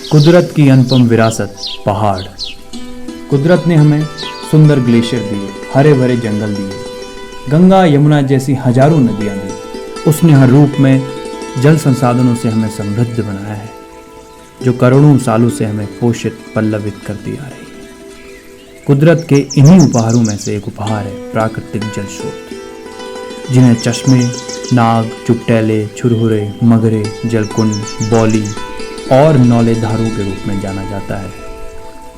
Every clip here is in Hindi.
कुदरत की अनुपम विरासत पहाड़। कुदरत ने हमें सुंदर ग्लेशियर दिए, हरे भरे जंगल दिए, गंगा यमुना जैसी हजारों नदियां दी। उसने हर रूप में जल संसाधनों से हमें समृद्ध बनाया है, जो करोड़ों सालों से हमें पोषित पल्लवित करती आ रही है। कुदरत के इन्हीं उपहारों में से एक उपहार है प्राकृतिक जल स्रोत, जिन्हें चश्मे, नाग, चुटैले, छुरहुरे, मगरे, जलकुंड, बौली और नौले धारों के रूप में जाना जाता है,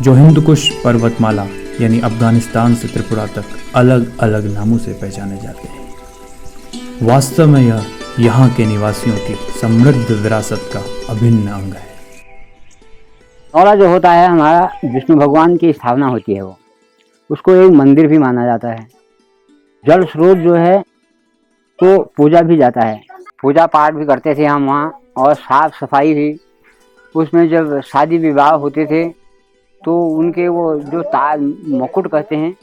जो हिंदकुश पर्वतमाला यानी अफगानिस्तान से त्रिपुरा तक अलग अलग नामों से पहचाने जाते हैं। वास्तव में यह यहाँ के निवासियों की समृद्ध विरासत का अभिन्न अंग है। नौला जो होता है हमारा विष्णु भगवान की स्थापना होती है, वो उसको एक मंदिर भी माना जाता है। जल स्रोत जो है तो पूजा भी जाता है, पूजा पाठ भी करते थे हम वहाँ, और साफ सफाई भी। उसमें जब शादी विवाह होते थे तो उनके वो जो ताज मुकुट कहते हैं,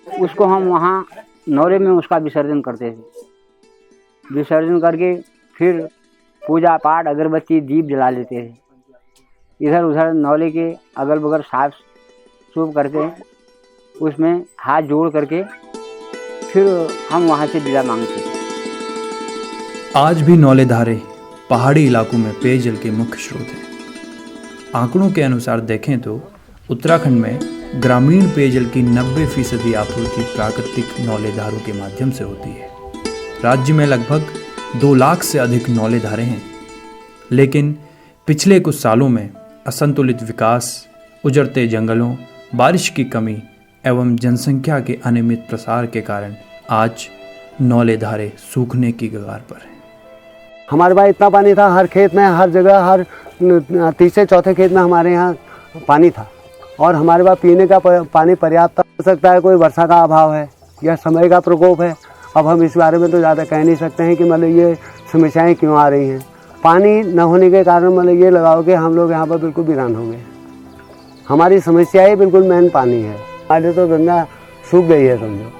उसको हम वहाँ नौरे में उसका विसर्जन करते थे। विसर्जन करके फिर पूजा पाठ अगरबत्ती दीप जला लेते थे। इधर उधर नौले के अगल बगल साफ सूफ करके उसमें हाथ जोड़ करके फिर हम वहाँ से विदा मांगते थे। आज भी नौले धारे पहाड़ी इलाकों में पेयजल के मुख्य स्रोत हैं। आंकड़ों के अनुसार देखें तो उत्तराखंड में ग्रामीण पेयजल की 90% आपूर्ति प्राकृतिक नौले धारों के माध्यम से होती है। राज्य में लगभग 2 लाख से अधिक नौले धारे हैं, लेकिन पिछले कुछ सालों में असंतुलित विकास, उजड़ते जंगलों, बारिश की कमी एवं जनसंख्या के अनियमित प्रसार के कारण आज नौले धारे सूखने की कगार पर हैं। हमारे पास इतना पानी था, हर खेत में, हर जगह, हर तीसरे चौथे खेत में हमारे यहाँ पानी था, और हमारे पास पीने का पानी पर्याप्त हो सकता है। कोई वर्षा का अभाव है या समय का प्रकोप है, अब हम इस बारे में तो ज़्यादा कह नहीं सकते हैं कि मतलब ये समस्याएं क्यों आ रही हैं। पानी न होने के कारण मतलब ये लगाओ कि हम लोग यहाँ पर बिल्कुल वीरान हो गए। हमारी समस्या ही बिल्कुल मेन पानी है। हमारे तो गंगा सूख गई है समझो।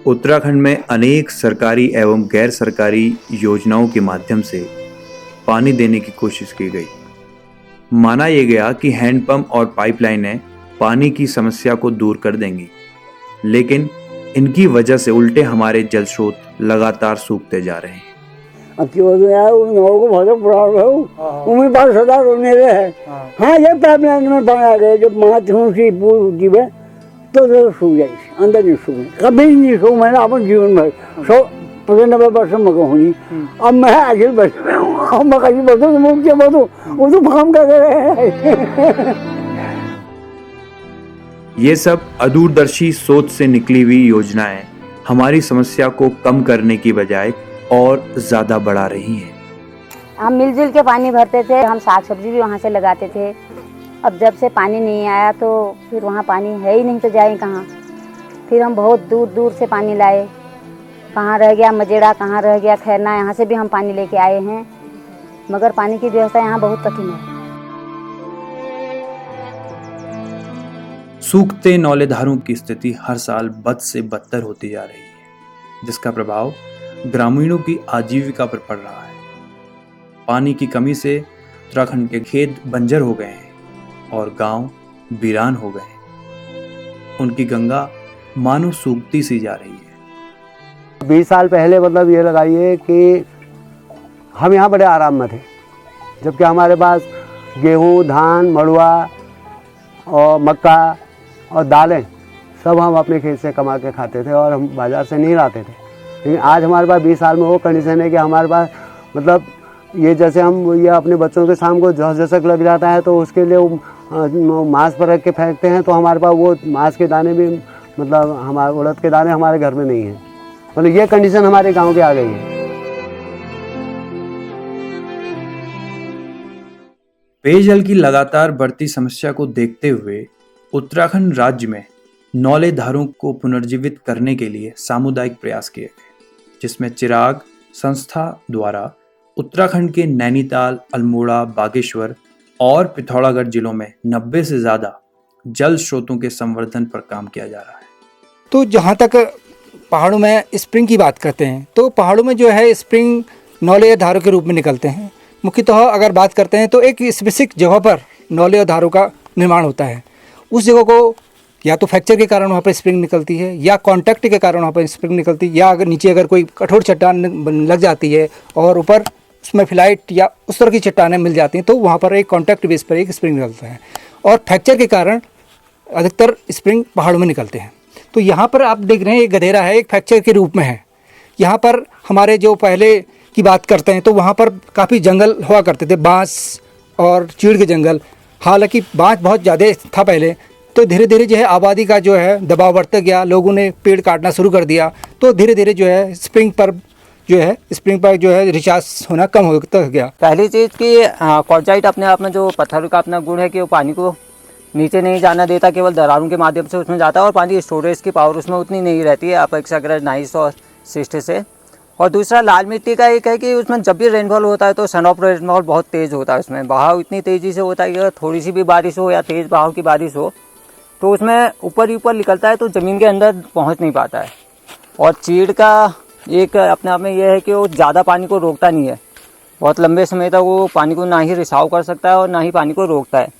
उत्तराखंड में अनेक सरकारी एवं गैर सरकारी योजनाओं के माध्यम से पानी देने की कोशिश की गई। माना यह गया कि हैंडपंप और पाइपलाइनें पानी की समस्या को दूर कर देंगी, लेकिन इनकी वजह से उल्टे हमारे जल स्रोत लगातार सूखते जा रहे हैं। अब क्यों यार उन लोगों को बहुत प्रॉब्लम है, उनके पास सदा रोने रहे हैं। हाँ ये पाइपलाइन में बना गए जब माध्यम से पूरी जीव है तो सूख जाए, अंदर नहीं सूखे, कभी नहीं सूख। मैंने अपन जीवन भर 100-90 वर्ष में कहूँगी, अब मैं आगे बस मैं कहीं बसूँ मुझे बसूँ वो तो काम कर रहे हैं। ये सब अदूरदर्शी सोच से निकली हुई योजनाएं हमारी समस्या को कम करने की बजाय और ज्यादा बढ़ा रही हैं। हम मिलजुल के पानी भरते थे, हम साग सब्जी भी वहाँ से लगाते थे। अब जब से पानी नहीं आया तो फिर वहाँ पानी है ही नहीं तो जाए कहाँ। फिर हम बहुत दूर दूर से पानी लाए, कहाँ रह गया मजेड़ा, कहाँ रह गया खैरना, यहाँ से भी हम पानी लेके आए हैं, मगर पानी की व्यवस्था यहाँ बहुत कठिन है। सूखते नौले धारों की स्थिति हर साल बद से बदतर होती जा रही है, जिसका प्रभाव ग्रामीणों की आजीविका पर पड़ रहा है। पानी की कमी से उत्तराखंड के खेत बंजर हो गए हैं और गांव वीरान हो गए हैं। उनकी गंगा मानो सूखती सी जा रही है। 20 साल पहले मतलब ये लगाइए कि हम यहाँ बड़े आराम में थे, जबकि हमारे पास गेहूँ, धान, मड़ुआ और मक्का और दालें सब हम अपने खेत से कमा के खाते थे और हम बाज़ार से नहीं लाते थे। लेकिन आज हमारे पास 20 साल में वो कंडीशन है कि हमारे पास मतलब ये जैसे हम ये अपने बच्चों के शाम को जसक लग जाता है तो उसके लिए वो मांस पर रख के फेंकते हैं, तो हमारे पास वो मांस के दाने भी मतलब हमारे उड़द के दाने हमारे घर में नहीं हैं। मतलब ये कंडीशन हमारे गांव के आ गई है। पेयजल की लगातार बढ़ती समस्या को देखते हुए उत्तराखंड राज्य में नौले धारों को पुनर्जीवित करने के लिए सामुदायिक प्रयास किए गए, जिसमें चिराग संस्था द्वारा उत्तराखंड के नैनीताल, अल्मोड़ा, बागेश्वर और पिथौरागढ़ जिलों में 90 से ज़्यादा जल स्रोतों के संवर्धन पर काम किया जा रहा है। तो जहाँ तक पहाड़ों में स्प्रिंग की बात करते हैं तो पहाड़ों में जो है स्प्रिंग नौले धारों के रूप में निकलते हैं, मुख्यतः अगर बात करते हैं तो एक स्पेसिफिक जगह पर नौले और धारों का निर्माण होता है। उस जगह को या तो फ्रैक्चर के कारण वहाँ पर स्प्रिंग निकलती है, या कॉन्टैक्ट के कारण वहाँ पर स्प्रिंग निकलती है, या अगर नीचे अगर कोई कठोर चट्टान लग जाती है और ऊपर उसमें फिलाइट या उस तरह की चट्टानें मिल जाती हैं तो वहाँ पर एक कॉन्टैक्ट बेस पर एक स्प्रिंग निकलता है। और फ्रैक्चर के कारण अधिकतर स्प्रिंग पहाड़ों में निकलते हैं। तो यहाँ पर आप देख रहे हैं एक गधेरा है, एक फ्रैक्चर के रूप में है। यहाँ पर हमारे जो पहले की बात करते हैं तो वहाँ पर काफ़ी जंगल हुआ करते थे, बांस और चीड़ के जंगल। हालांकि बांस बहुत ज़्यादा था पहले, तो धीरे धीरे जो है आबादी का जो है दबाव बढ़ता गया, लोगों ने पेड़ काटना शुरू कर दिया, तो धीरे धीरे जो है स्प्रिंग पर जो है रिचार्ज होना कम होता गया। पहली चीज़ कि क्वार्टजाइट अपने आप में जो पत्थर का अपना गुण है कि वो पानी को नीचे नहीं जाना देता, केवल दरारों के माध्यम से उसमें जाता है और पानी स्टोरेज की पावर उसमें उतनी नहीं रहती है अपेक्षाकृत 960 से। और दूसरा लाल मिट्टी का एक है कि उसमें जब भी रेनफॉल होता है तो सन ऑफ रेनफॉल बहुत तेज़ होता है, उसमें बहाव इतनी तेज़ी से होता है कि अगर थोड़ी सी भी बारिश हो या तेज़ बहाव की बारिश हो तो उसमें ऊपर ही ऊपर निकलता है, तो ज़मीन के अंदर पहुंच नहीं पाता है। और चीड़ का एक अपने आप में यह है कि वो ज़्यादा पानी को रोकता नहीं है, बहुत लंबे समय तक वो पानी को ना ही रिसाव कर सकता है और ना ही पानी को रोकता है।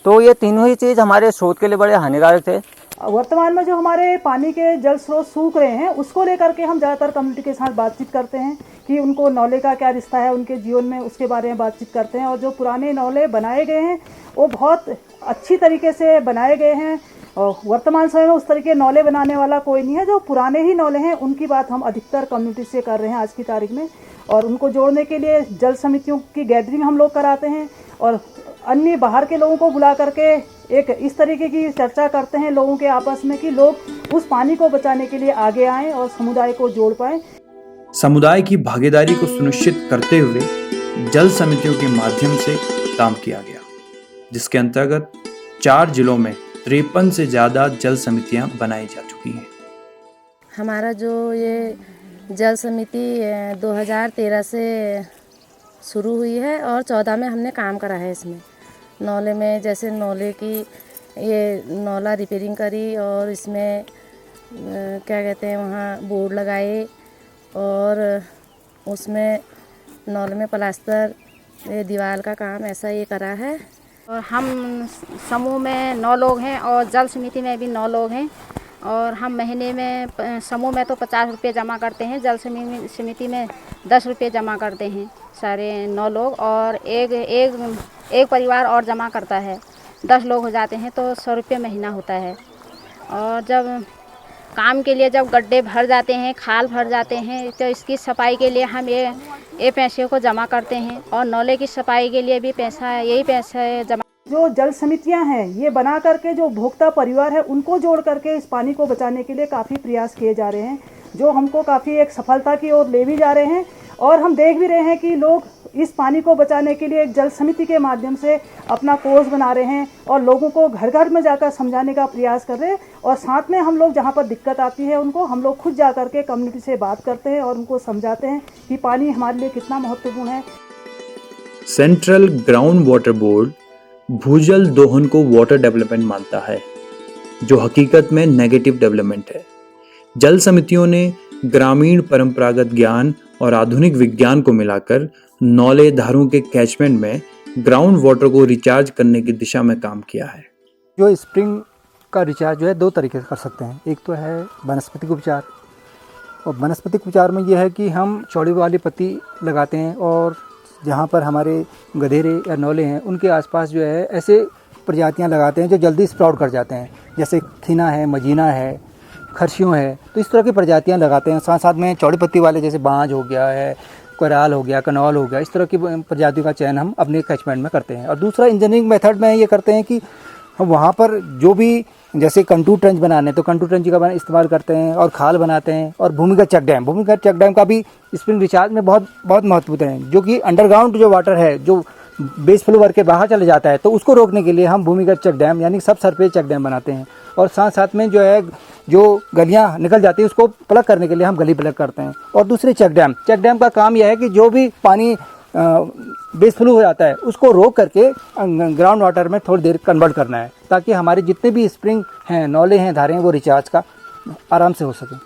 तो ये तीनों ही चीज़ हमारे स्रोत के लिए बड़े हानिकारक थे। वर्तमान में जो हमारे पानी के जल स्रोत सूख रहे हैं उसको लेकर के हम ज़्यादातर कम्युनिटी के साथ बातचीत करते हैं कि उनको नौले का क्या रिश्ता है उनके जीवन में, उसके बारे में बातचीत करते हैं। और जो पुराने नौले बनाए गए हैं वो बहुत अच्छी तरीके से बनाए गए हैं और वर्तमान समय में उस तरीके नौले बनाने वाला कोई नहीं है। जो पुराने ही नौले हैं उनकी बात हम अधिकतर कम्युनिटी से कर रहे हैं आज की तारीख में, और उनको जोड़ने के लिए जल समितियों की गैदरिंग हम लोग कराते हैं और अन्य बाहर के लोगों को बुला करके एक इस तरीके की चर्चा करते हैं लोगों के आपस में कि लोग उस पानी को बचाने के लिए आगे आएं और समुदाय को जोड़ पाएं। समुदाय की भागीदारी को सुनिश्चित करते हुए जल समितियों के माध्यम से काम किया गया, जिसके अंतर्गत 4 जिलों में 53 से ज़्यादा जल समितियां बनाई जा चुकी हैं। हमारा जो ये जल समिति 2013 से शुरू हुई है और 14 में हमने काम करा है इसमें। नौले में जैसे नौले की ये नौला रिपेयरिंग करी और इसमें क्या कहते हैं वहाँ बोर्ड लगाए और उसमें नौले में प्लास्टर ये दीवार का काम ऐसा ये करा है। और हम समूह में 9 लोग हैं और जल समिति में भी 9 लोग हैं और हम महीने में समूह में तो 50 रुपये जमा करते हैं, जल समिति में 10 रुपये जमा करते हैं सारे 9 लोग, और एक परिवार और जमा करता है। 10 लोग हो जाते हैं तो 100 रुपये महीना होता है। और जब काम के लिए जब गड्ढे भर जाते हैं, खाल भर जाते हैं, तो इसकी सफाई के लिए हम ये पैसे को जमा करते हैं और नौले की सफाई के लिए भी यही पैसा जमा। जो जल समितियां हैं ये बना करके जो उपभोक्ता परिवार है उनको जोड़ करके इस पानी को बचाने के लिए काफ़ी प्रयास किए जा रहे हैं, जो हमको काफ़ी एक सफलता की ओर ले भी जा रहे हैं। और हम देख भी रहे हैं कि लोग इस पानी को बचाने के लिए एक जल समिति के माध्यम से अपना कोर्स बना रहे हैं और लोगों को घर घर में जाकर समझाने का प्रयास कर रहे हैं। और साथ में हम लोग जहाँ पर दिक्कत आती है उनको हम लोग खुद जा करके कम्युनिटी से बात करते हैं और उनको समझाते हैं कि पानी हमारे लिए कितना महत्वपूर्ण है। सेंट्रल ग्राउंड वाटर बोर्ड भूजल दोहन को वाटर डेवलपमेंट मानता है, जो हकीकत में नेगेटिव डेवलपमेंट है। जल समितियों ने ग्रामीण परंपरागत ज्ञान और आधुनिक विज्ञान को मिलाकर नौले धारों के कैचमेंट में ग्राउंड वाटर को रिचार्ज करने की दिशा में काम किया है। जो स्प्रिंग का रिचार्ज जो है 2 तरीके से कर सकते हैं। एक तो है वनस्पतिक उपचार, और वनस्पतिक उपचार में यह है कि हम चौड़ी वाली पत्ती लगाते हैं और जहाँ पर हमारे गधेरे या नौले हैं उनके आसपास जो है ऐसे प्रजातियाँ लगाते हैं जो जल्दी स्प्राउट कर जाते हैं, जैसे खीना है, मजीना है, खरसियों है, तो इस तरह की प्रजातियाँ लगाते हैं। साथ साथ में चौड़ी पत्ती वाले जैसे बांज हो गया है, कोराल हो गया, कनौल हो गया, इस तरह की प्रजातियों का चयन हम अपने कैचमेंट में करते हैं। और दूसरा इंजीनियरिंग मेथड में ये करते हैं कि हम वहाँ पर जो भी जैसे कंटूर ट्रेंच बनाने तो कंटूर ट्रेंच का इस्तेमाल करते हैं और खाल बनाते हैं। और भूमिगत चेक डैम का भी स्प्रिंग रिचार्ज में बहुत महत्वपूर्ण है, जो कि अंडरग्राउंड जो वाटर है जो बेस फ्लो भर के बाहर चले जाता है तो उसको रोकने के लिए हम भूमिगत चेक डैम यानी सब सरफेस चेक डैम बनाते हैं। और साथ साथ में जो है जो गलियाँ निकल जाती है उसको प्लग करने के लिए हम गली प्लग करते हैं। और दूसरे चेक डैम का काम यह है कि जो भी पानी बेस फ्लो हो जाता है उसको रोक करके ग्राउंड वाटर में थोड़ी देर कन्वर्ट करना है, ताकि हमारे जितने भी स्प्रिंग हैं, नौले हैं, धारे हैं, वो रिचार्ज का आराम से हो सके।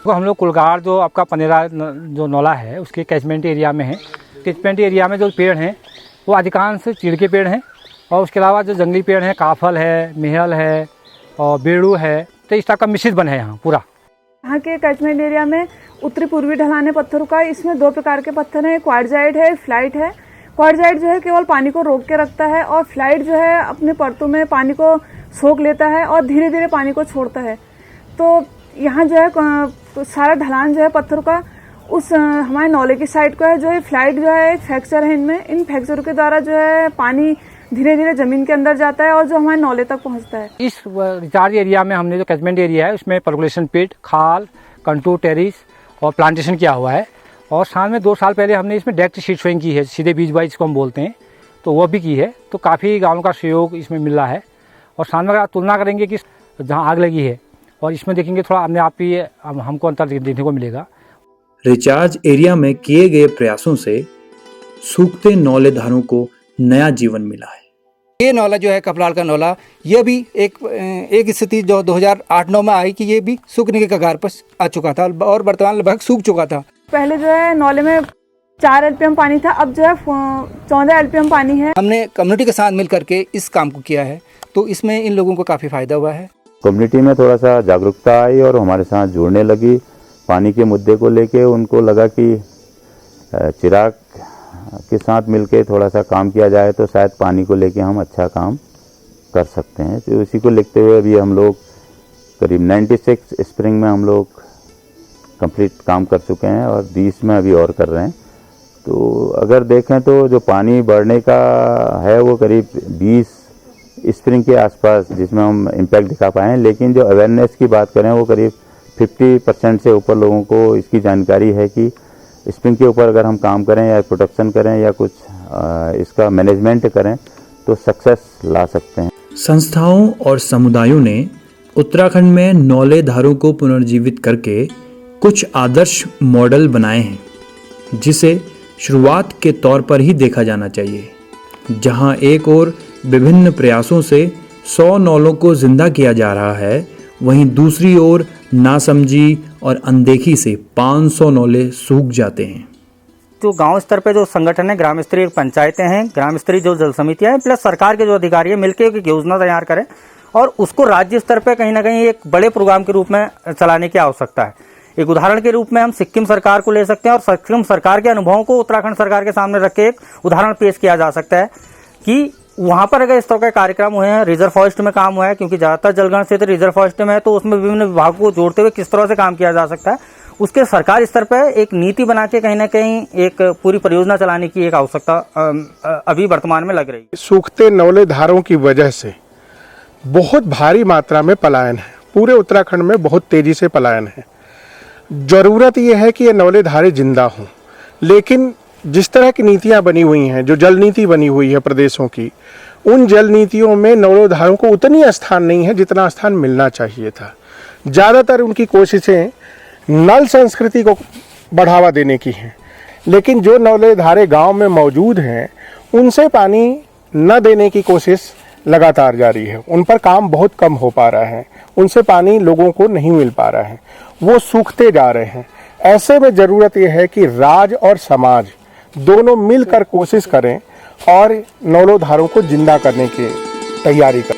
तो हम लोग कुलगाड़ जो आपका पनेरा जो नौला है उसके कैचमेंट एरिया में है। कैचमेंट एरिया में जो पेड़ हैं वो अधिकांश चीड़ के पेड़ हैं और उसके अलावा जो जंगली पेड़ हैं काफल है, मेहल है और बेड़ू है, तो इस टाइप का मिश्रित बन है यहाँ पूरा। यहाँ के कैचमेंट एरिया में उत्तरी पूर्वी ढलाने पत्थरों का इसमें 2 प्रकार के पत्थर हैं, क्वार्टजाइट है, फ्लाइट है। क्वार्टजाइट जो है केवल पानी को रोक के रखता है और फ्लाइट जो है अपने परतों में पानी को सोख लेता है और धीरे धीरे पानी को छोड़ता है। तो यहाँ जो है सारा ढलान जो है पत्थरों का उस हमारे नौले की साइड को है। जो है फ्लाइट जो है एक फ्रैक्चर है इनमें, इन फ्रैक्चर के द्वारा जो है पानी धीरे धीरे जमीन के अंदर जाता है और जो हमारे नौले तक पहुँचता है। इस रिचार्ज एरिया में हमने जो कैचमेंट एरिया है उसमें पर्कुलेशन पिट, खाल, कंटूर टेरिस और प्लांटेशन किया हुआ है। और साल में 2 साल पहले हमने इसमें डायरेक्ट सीड सोइंग की है, सीधे बीज बाई जिसको हम बोलते हैं, तो वो भी की है। तो काफ़ी गाँव का सहयोग इसमें मिल रहा है। और साल में अगर तुलना करेंगे कि जहाँ आग लगी है और इसमें देखेंगे थोड़ा अपने आप ही हमको अंतर देखने को मिलेगा। रिचार्ज एरिया में किए गए प्रयासों से सूखते नौले धारों को नया जीवन मिला है। ये नौला जो है कपलाड़ का नौला, ये भी एक स्थिति जो 2008-9 में आई कि ये भी सूखने के कगार पर आ चुका था और वर्तमान लगभग सूख चुका था। पहले जो है नौले में 4 LPM पानी था, अब जो है 14 LPM पानी है। हमने कम्युनिटी के साथ मिल करके इस काम को किया है, तो इसमें इन लोगों को काफ़ी फायदा हुआ है। कम्युनिटी में थोड़ा सा जागरूकता आई और हमारे साथ जुड़ने लगी। पानी के मुद्दे को लेके उनको लगा कि चिराग के साथ मिलके थोड़ा सा काम किया जाए तो शायद पानी को लेके हम अच्छा काम कर सकते हैं। तो इसी को लिखते हुए अभी हम लोग करीब 96 स्प्रिंग में हम लोग कंप्लीट काम कर चुके हैं और 20 में अभी और कर रहे हैं। तो अगर देखें तो जो पानी बढ़ने का है वो करीब 20 स्प्रिंग के आसपास जिसमें हम इम्पैक्ट दिखा पाए हैं। लेकिन जो अवेयरनेस की बात करें वो करीब 50% से ऊपर लोगों को इसकी जानकारी है कि स्प्रिंग के ऊपर अगर हम काम करें या प्रोटेक्शन करें या कुछ इसका मैनेजमेंट करें तो सक्सेस ला सकते हैं। संस्थाओं और समुदायों ने उत्तराखंड में नौले धारों को पुनर्जीवित करके कुछ आदर्श मॉडल बनाए हैं, जिसे शुरुआत के तौर पर ही देखा जाना चाहिए। जहां एक ओर विभिन्न प्रयासों से 100 नौलों को जिंदा किया जा रहा है, वहीं दूसरी ओर नासमझी और अनदेखी से 500 नौले सूख जाते हैं। जो गांव स्तर पे जो संगठन है, ग्राम स्तरीय पंचायतें हैं, ग्राम स्तरीय जो जल समितियां हैं, प्लस सरकार के जो अधिकारी है, मिलकर एक योजना तैयार करें और उसको राज्य स्तर पे कहीं ना कहीं एक बड़े प्रोग्राम के रूप में चलाने की आवश्यकता है। एक उदाहरण के रूप में हम सिक्किम सरकार को ले सकते हैं और सिक्किम सरकार के अनुभवों को उत्तराखंड सरकार के सामने रख के एक उदाहरण पेश किया जा सकता है कि वहां पर अगर इस तरह के कार्यक्रम हुए हैं, रिजर्व फॉरेस्ट में काम हुआ है, क्योंकि ज्यादातर जलग्रहण क्षेत्र रिजर्व फॉरेस्ट में है, तो उसमें विभिन्न विभागों को जोड़ते हुए किस तरह से काम किया जा सकता है, उसके सरकार स्तर पर एक नीति बना के कहीं ना कहीं एक पूरी परियोजना चलाने की एक आवश्यकता अभी वर्तमान में लग रही है। सूखते नौले धारों की वजह से बहुत भारी मात्रा में पलायन है, पूरे उत्तराखंड में बहुत तेजी से पलायन है। जरूरत यह है कि ये नौले धारें जिंदा हों, लेकिन जिस तरह की नीतियां बनी हुई हैं, जो जल नीति बनी हुई है प्रदेशों की, उन जल नीतियों में नौले धारों को उतनी स्थान नहीं है जितना स्थान मिलना चाहिए था। ज़्यादातर उनकी कोशिशें नल संस्कृति को बढ़ावा देने की हैं, लेकिन जो नौले धारें गांव में मौजूद हैं उनसे पानी न देने की कोशिश लगातार जारी है। उन पर काम बहुत कम हो पा रहा है, उनसे पानी लोगों को नहीं मिल पा रहा है, वो सूखते जा रहे हैं। ऐसे में ज़रूरत यह है कि राज्य और समाज दोनों मिलकर कोशिश करें और नौलों धारों को जिंदा करने की तैयारी करें।